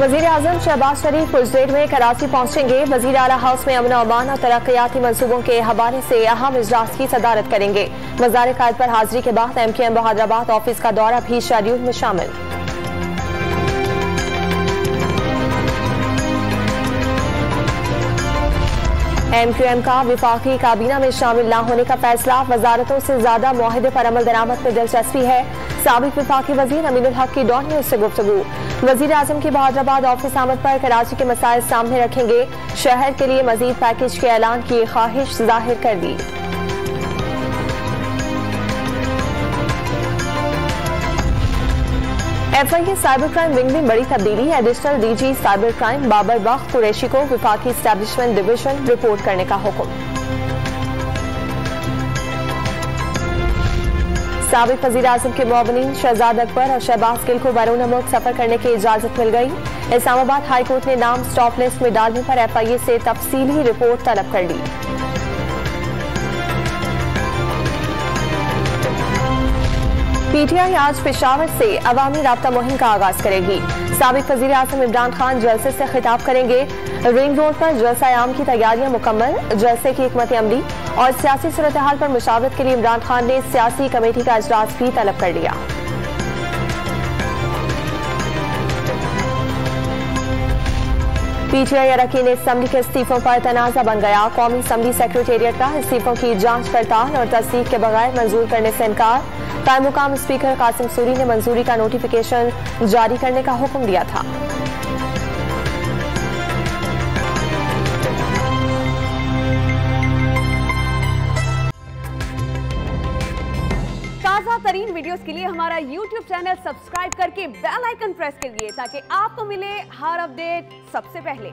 वजीर आजम शहबाज शरीफ कुछ देर में कराची पहुंचेंगे। वजीर आला हाउस में अमन अमान और तरक्याती मंसूबों के हवाले से अहम इजलास की सदारत करेंगे। वज़ार कायद पर हाजिरी के बाद MQM बहादराबाद ऑफिस का दौरा भी शेड्यूल में शामिल। MQM का विफाकी काबीना में शामिल न होने का फैसला। वजारतों से ज्यादा मुआहदे पर अमल दरामद में दिलचस्पी है। साबिक विफाकी वजीर अमीनुल हक की डॉन न्यूज से गुफ्तगू। वजीर आजम की बहादराबाद ऑफिस आमद पर कराची के मसाइल सामने रखेंगे। शहर के लिए मजीद पैकेज के ऐलान की ख्वाहिश जाहिर कर दी। FIA साइबर क्राइम विंग में बड़ी तब्दीली। Additional DG cyber crime Babar Bakht Qureshi को विफाकी एस्टैब्लिशमेंट डिवीजन रिपोर्ट करने का हुक्म। साबिक वजीर आजम के मुआविनीन शहजाद अकबर और शहबाज गिल को बैरून मुल्क सफर करने की इजाजत मिल गई। इस्लामाबाद हाई कोर्ट ने नाम स्टॉप लिस्ट में डालने पर FIA से तफसीली रिपोर्ट तलब कर ली। PTI आज पेशावर से अवामी राब्ता मुहिम का आगाज करेगी। साबिक वजीर आजम इमरान खान जलसे से खिताब करेंगे। रिंग रोड पर जलसा आम की तैयारियां मुकम्मल। जलसे की हिकमत अमली और सियासी सूरत हाल पर मुशावरत के लिए इमरान खान ने सियासी कमेटी का इजलास भी तलब कर लिया। PTI अरकान असम्बली के इस्तीफों पर तनाजा बन गया। कौमी असम्बली सेक्रेटेरिएट का इस्तीफों की जांच पड़ताल और तस्दीक के बगैर मंजूर करने से इनकार। कायम मुकाम स्पीकर कासिम सूरी ने मंजूरी का नोटिफिकेशन जारी करने का हुक्म दिया था। ताज़ा तरीन वीडियोस के लिए हमारा YouTube चैनल सब्सक्राइब करके बेल आइकन प्रेस करिए ताकि आपको मिले हर अपडेट सबसे पहले।